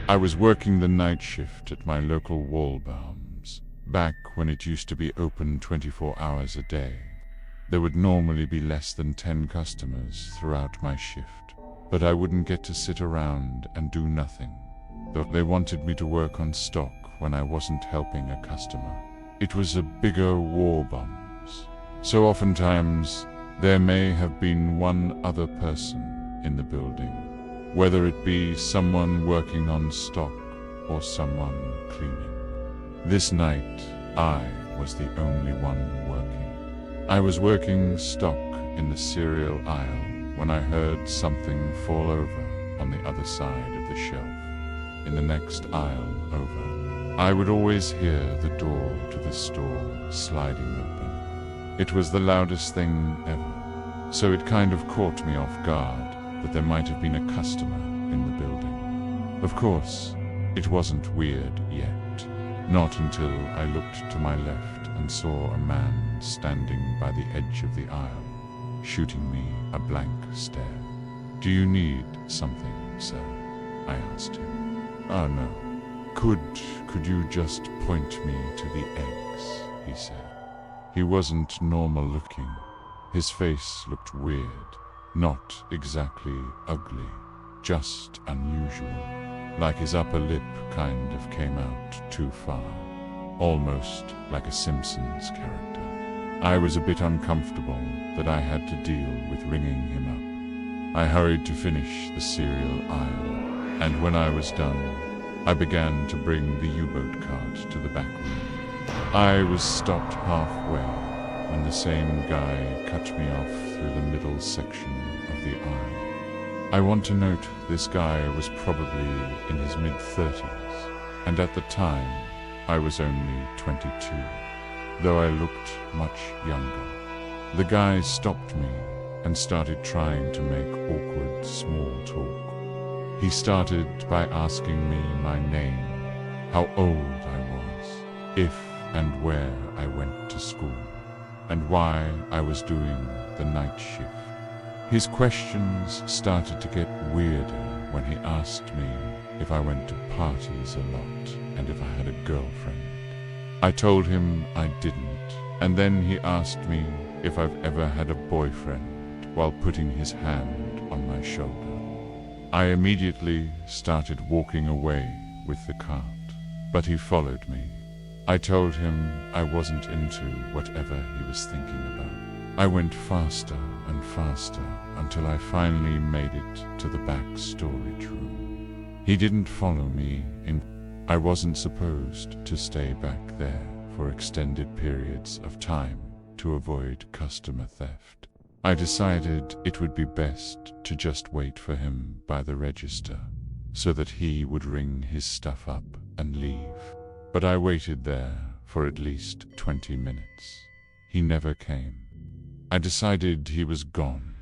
I was working the night shift at my local Walbaum's, back when it used to be open 24 hours a day. There would normally be less than 10 customers throughout my shift, but I wouldn't get to sit around and do nothing, though they wanted me to work on stock when I wasn't helping a customer. It was a bigger Walbaum's, so oftentimes there may have been one other person in the building, whether it be someone working on stock or someone cleaning. This night, I was the only one working. I was working stock in the cereal aisle when I heard something fall over on the other side of the shelf, in the next aisle over. I would always hear the door to the store sliding open. It was the loudest thing ever, so it kind of caught me off guard that there might have been a customer in the building. Of course, it wasn't weird yet, not until I looked to my left and saw a man standing by the edge of the aisle, shooting me a blank stare. "Do you need something, sir?" I asked him. "Oh no. Could you just point me to the eggs?" he said. He wasn't normal looking. His face looked weird. Not exactly ugly, just unusual. Like his upper lip kind of came out too far. Almost like a Simpsons character. I was a bit uncomfortable that I had to deal with ringing him up. I hurried to finish the cereal aisle, and when I was done, I began to bring the U-boat cart to the back room. I was stopped halfway when the same guy cut me off through the middle section of the aisle. I want to note this guy was probably in his mid-30s, and at the time I was only 22, though I looked much younger. The guy stopped me and started trying to make awkward small talk. He started by asking me my name, how old I was, if and where I went to school, and why I was doing the night shift. His questions started to get weirder when he asked me if I went to parties a lot and if I had a girlfriend. I told him I didn't, and then he asked me if I've ever had a boyfriend while putting his hand on my shoulder. I immediately started walking away with the cart, but he followed me. I told him I wasn't into whatever he was thinking about. I went faster and faster until I finally made it to the back storage room. He didn't follow me in. I wasn't supposed to stay back there for extended periods of time to avoid customer theft. I decided it would be best to just wait for him by the register so that he would ring his stuff up and leave. But I waited there for at least 20 minutes. He never came. I decided he was gone,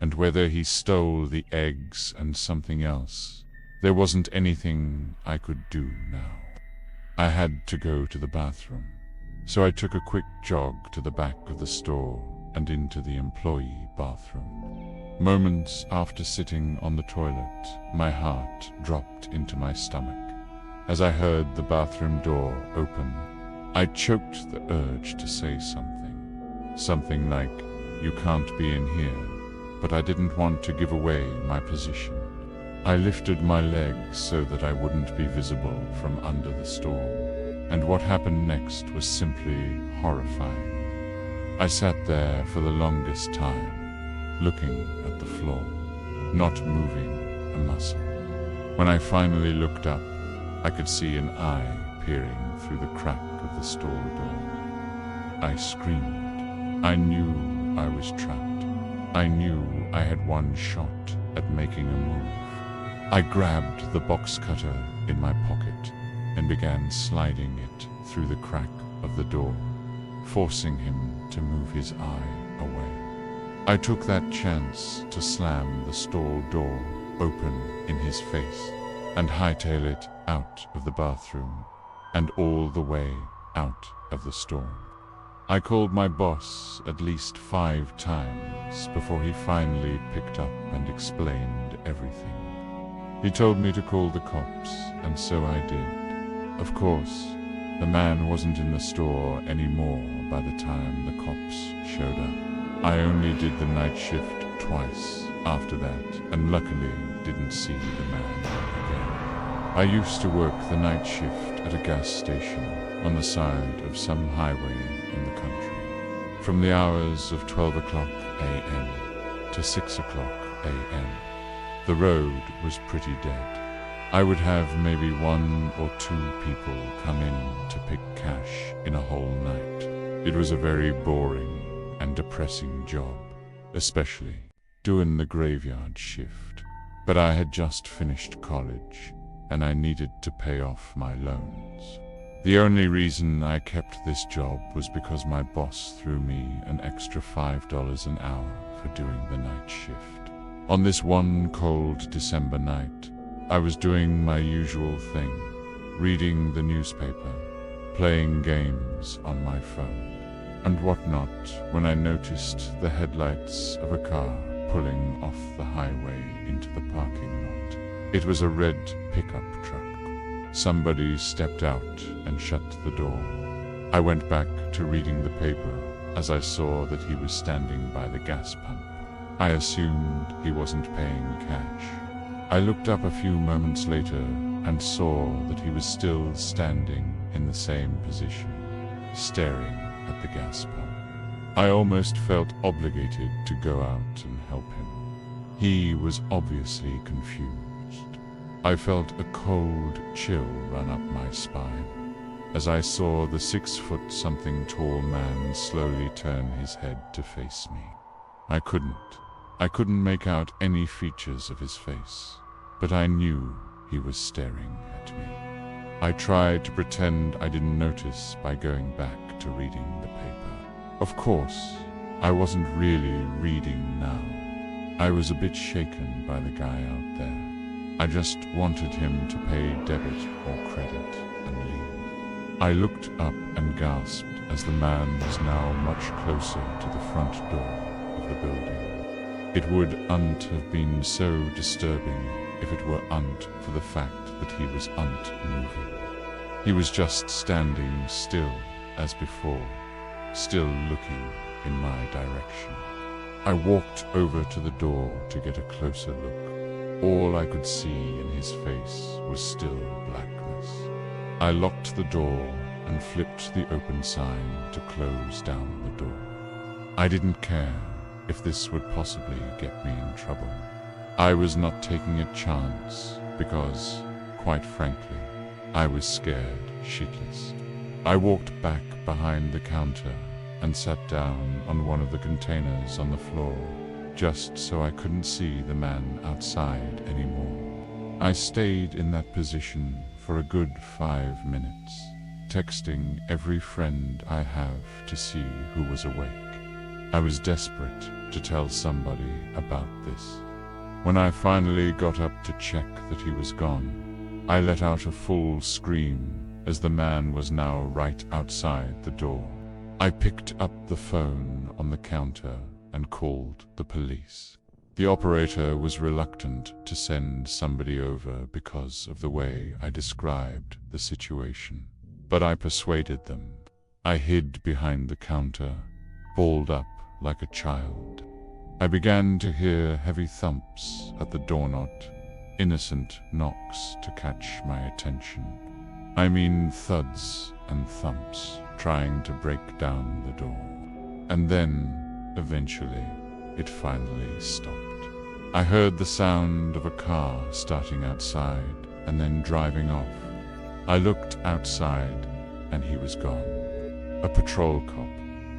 and whether he stole the eggs and something else, there wasn't anything I could do now. I had to go to the bathroom, so I took a quick jog to the back of the store and into the employee bathroom. Moments after sitting on the toilet, my heart dropped into my stomach. As I heard the bathroom door open, I choked the urge to say something. Something like, "You can't be in here," but I didn't want to give away my position. I lifted my legs so that I wouldn't be visible from under the store, and what happened next was simply horrifying. I sat there for the longest time, looking at the floor, not moving a muscle. When I finally looked up, I could see an eye peering through the crack of the store door. I screamed. I knew I was trapped. I knew I had one shot at making a move. I grabbed the box cutter in my pocket and began sliding it through the crack of the door, forcing him to move his eye away. I took that chance to slam the stall door open in his face and hightail it out of the bathroom and all the way out of the store. I called my boss at least 5 times before he finally picked up and explained everything. He told me to call the cops, and so I did. Of course, the man wasn't in the store anymore by the time the cops showed up. I only did the night shift twice after that, and luckily didn't see the man again. I used to work the night shift at a gas station on the side of some highway in the country, from the hours of 12 o'clock a.m. to 6 o'clock a.m. The road was pretty dead. I would have maybe 1 or 2 people come in to pick cash in a whole night. It was a very boring and depressing job, especially doing the graveyard shift. But I had just finished college, and I needed to pay off my loans. The only reason I kept this job was because my boss threw me an extra $5 an hour for doing the night shift. On this one cold December night, I was doing my usual thing, reading the newspaper, playing games on my phone, and whatnot, when I noticed the headlights of a car pulling off the highway into the parking lot. It was a red pickup truck. Somebody stepped out and shut the door. I went back to reading the paper as I saw that he was standing by the gas pump. I assumed he wasn't paying cash. I looked up a few moments later and saw that he was still standing in the same position, staring at the gas pump. I almost felt obligated to go out and help him. He was obviously confused. I felt a cold chill run up my spine as I saw the 6-foot-something tall man slowly turn his head to face me. I couldn't make out any features of his face, but I knew he was staring at me. I tried to pretend I didn't notice by going back to reading the paper. Of course, I wasn't really reading now. I was a bit shaken by the guy out there. I just wanted him to pay debit or credit and leave. I looked up and gasped as the man was now much closer to the front door of the building. It wouldn't have been so disturbing if it weren't for the fact that he wasn't moving. He was just standing still as before, still looking in my direction. I walked over to the door to get a closer look. All I could see in his face was still blackness. I locked the door and flipped the open sign to close down the door. I didn't care if this would possibly get me in trouble. I was not taking a chance because, quite frankly, I was scared shitless. I walked back behind the counter and sat down on one of the containers on the floor, just so I couldn't see the man outside anymore. I stayed in that position for a good 5 minutes, texting every friend I have to see who was awake. I was desperate to tell somebody about this. When I finally got up to check that he was gone, I let out a full scream as the man was now right outside the door. I picked up the phone on the counter and called the police. The operator was reluctant to send somebody over because of the way I described the situation, but I persuaded them. I hid behind the counter, balled up like a child. I began to hear heavy thumps at the doorknob, innocent knocks to catch my attention. I mean thuds and thumps, trying to break down the door. And then, eventually, it finally stopped. I heard the sound of a car starting outside and then driving off. I looked outside and he was gone. A patrol cop,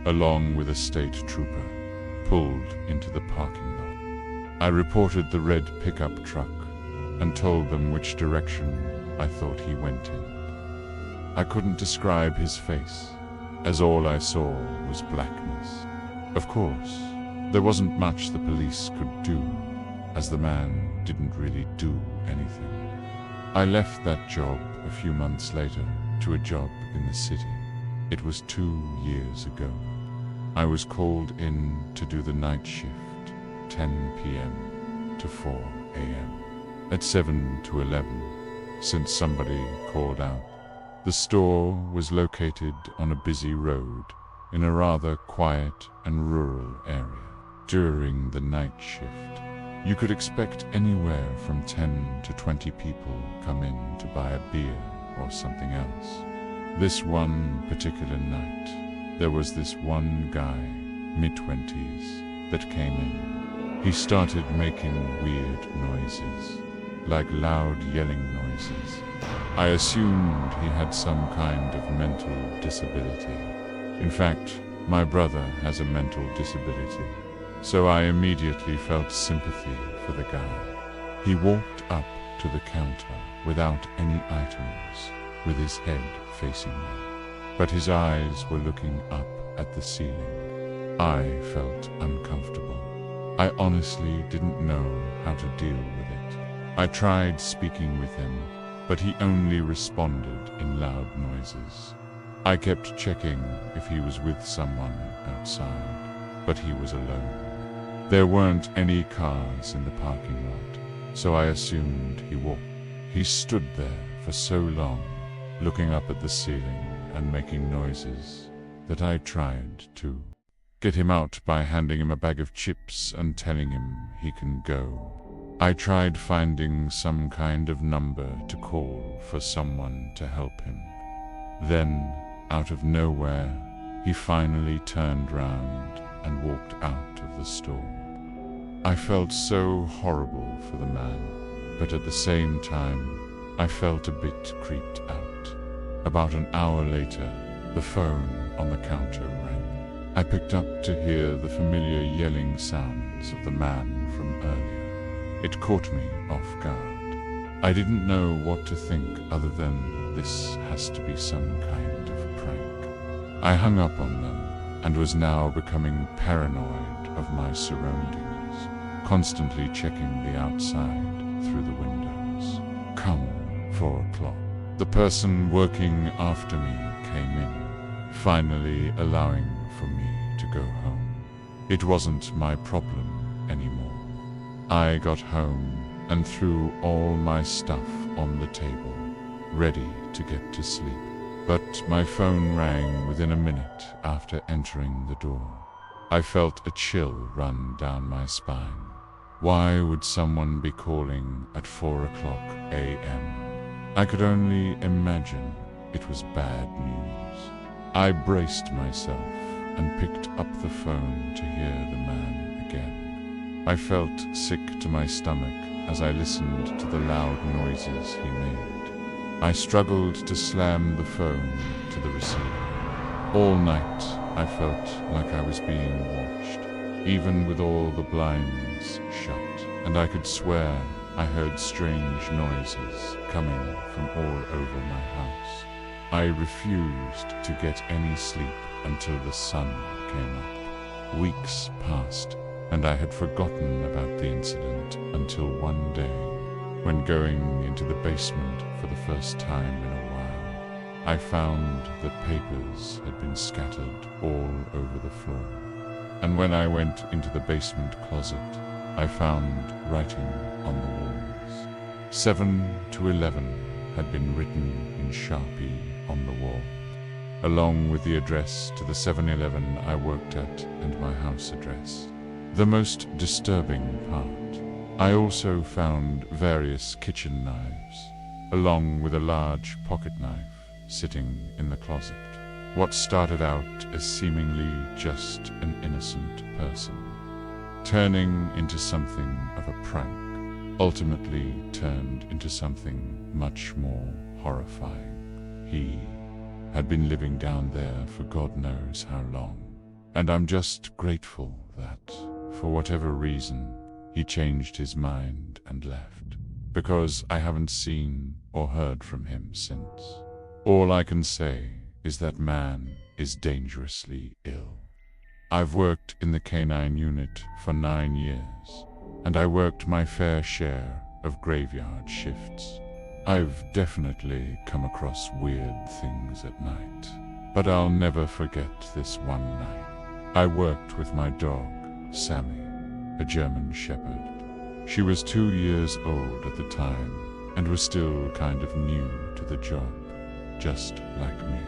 along with a state trooper, pulled into the parking lot. I reported the red pickup truck and told them which direction I thought he went in. I couldn't describe his face, as all I saw was blackness. Of course, there wasn't much the police could do, as the man didn't really do anything. I left that job a few months later to a job in the city. It was 2 years ago. I was called in to do the night shift, 10 p.m. to 4 a.m. at 7 to 11, since somebody called out. The store was located on a busy road in a rather quiet and rural area. During the night shift, you could expect anywhere from 10 to 20 people come in to buy a beer or something else. This one particular night, there was this one guy, mid-20s, that came in. He started making weird noises, like loud yelling noises. I assumed he had some kind of mental disability. In fact, my brother has a mental disability, so I immediately felt sympathy for the guy. He walked up to the counter without any items, with his head facing me, but his eyes were looking up at the ceiling. I felt uncomfortable. I honestly didn't know how to deal with it. I tried speaking with him, but he only responded in loud noises. I kept checking if he was with someone outside, but he was alone. There weren't any cars in the parking lot, so I assumed he walked. He stood there for so long, looking up at the ceiling and making noises, that I tried to get him out by handing him a bag of chips and telling him he can go. I tried finding some kind of number to call for someone to help him. Then, out of nowhere, he finally turned round and walked out of the store. I felt so horrible for the man, but at the same time, I felt a bit creeped out. About an hour later, the phone on the counter rang. I picked up to hear the familiar yelling sounds of the man from earlier. It caught me off guard. I didn't know what to think other than this has to be some kind of prank. I hung up on them and was now becoming paranoid of my surroundings, constantly checking the outside through the windows. Come 4 o'clock. The person working after me came in, finally allowing for me to go home. It wasn't my problem anymore. I got home and threw all my stuff on the table, ready to get to sleep. But my phone rang within a minute after entering the door. I felt a chill run down my spine. Why would someone be calling at 4 o'clock a.m.? I could only imagine it was bad news. I braced myself and picked up the phone to hear the man again. I felt sick to my stomach as I listened to the loud noises he made. I struggled to slam the phone to the receiver. All night I felt like I was being watched, even with all the blinds shut, and I could swear I heard strange noises coming from all over my house. I refused to get any sleep until the sun came up. Weeks passed, and I had forgotten about the incident until one day, when going into the basement for the first time in a while, I found that papers had been scattered all over the floor. And when I went into the basement closet, I found writing on the walls. 7 to 11 had been written in Sharpie on the wall, along with the address to the 7-Eleven I worked at and my house address. The most disturbing part, I also found various kitchen knives, along with a large pocket knife sitting in the closet. What started out as seemingly just an innocent person, turning into something of a prank, ultimately turned into something much more horrifying. He had been living down there for God knows how long, and I'm just grateful that, for whatever reason, he changed his mind and left, because I haven't seen or heard from him since. All I can say is that man is dangerously ill. I've worked in the canine unit for 9 years, and I worked my fair share of graveyard shifts. I've definitely come across weird things at night, but I'll never forget this one night. I worked with my dog, Sammy, a German Shepherd. She was 2 years old at the time and was still kind of new to the job, just like me.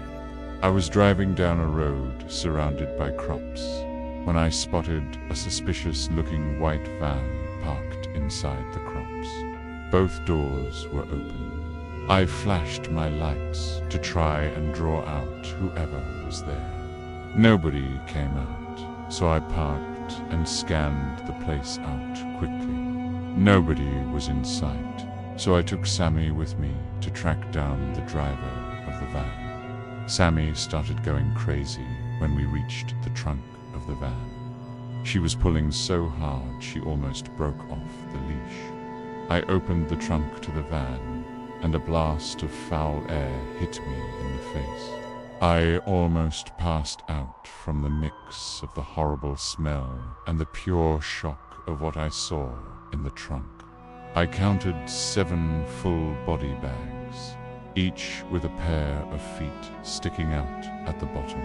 I was driving down a road surrounded by crops when I spotted a suspicious-looking white van parked inside the crops. Both doors were open. I flashed my lights to try and draw out whoever was there. Nobody came out, so I parked and scanned the place out quickly. Nobody was in sight, so I took Sammy with me to track down the driver of the van. Sammy started going crazy when we reached the trunk of the van. She was pulling so hard she almost broke off the leash. I opened the trunk to the van, and a blast of foul air hit me in the face. I almost passed out from the mix of the horrible smell and the pure shock of what I saw in the trunk. I counted 7 full body bags, each with a pair of feet sticking out at the bottom.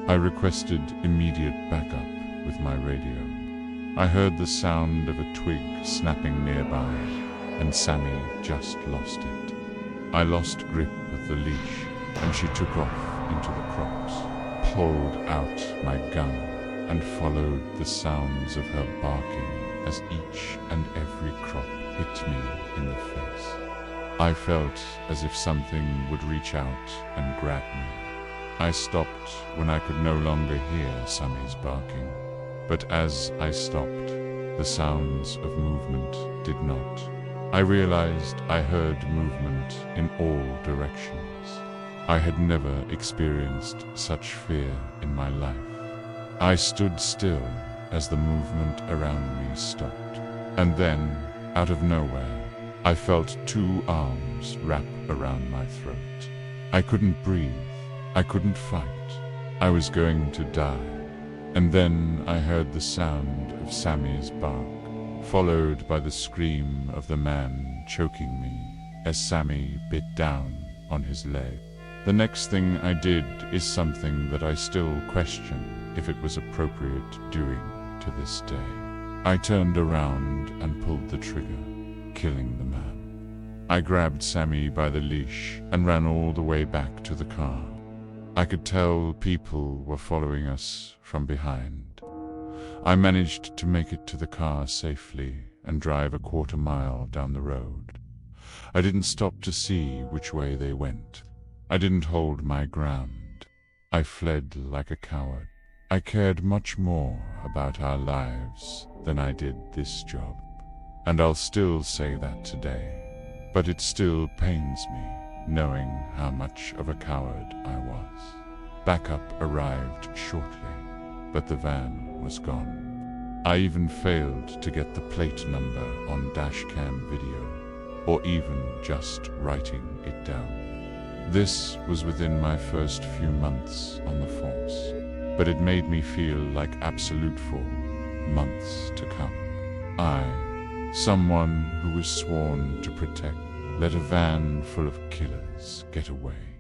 I requested immediate backup with my radio. I heard the sound of a twig snapping nearby, and Sammy just lost it. I lost grip of the leash, and she took off into the crops, pulled out my gun, and followed the sounds of her barking as each and every crop hit me in the face. I felt as if something would reach out and grab me. I stopped when I could no longer hear Sammy's barking, but as I stopped, the sounds of movement did not. I realized I heard movement in all directions. I had never experienced such fear in my life. I stood still as the movement around me stopped, and then, out of nowhere, I felt 2 arms wrap around my throat. I couldn't breathe. I couldn't fight. I was going to die. And then I heard the sound of Sammy's bark, followed by the scream of the man choking me as Sammy bit down on his leg. The next thing I did is something that I still question if it was appropriate doing to this day. I turned around and pulled the trigger, killing the man. I grabbed Sammy by the leash and ran all the way back to the car. I could tell people were following us from behind. I managed to make it to the car safely and drive a 1/4 mile down the road. I didn't stop to see which way they went. I didn't hold my ground. I fled like a coward. I cared much more about our lives than I did this job. And I'll still say that today. But it still pains me knowing how much of a coward I was. Backup arrived shortly, but the van was gone. I even failed to get the plate number on dashcam video, or even just writing it down. This was within my first few months on the force, but it made me feel like absolute fool months to come. I, someone who was sworn to protect, let a van full of killers get away.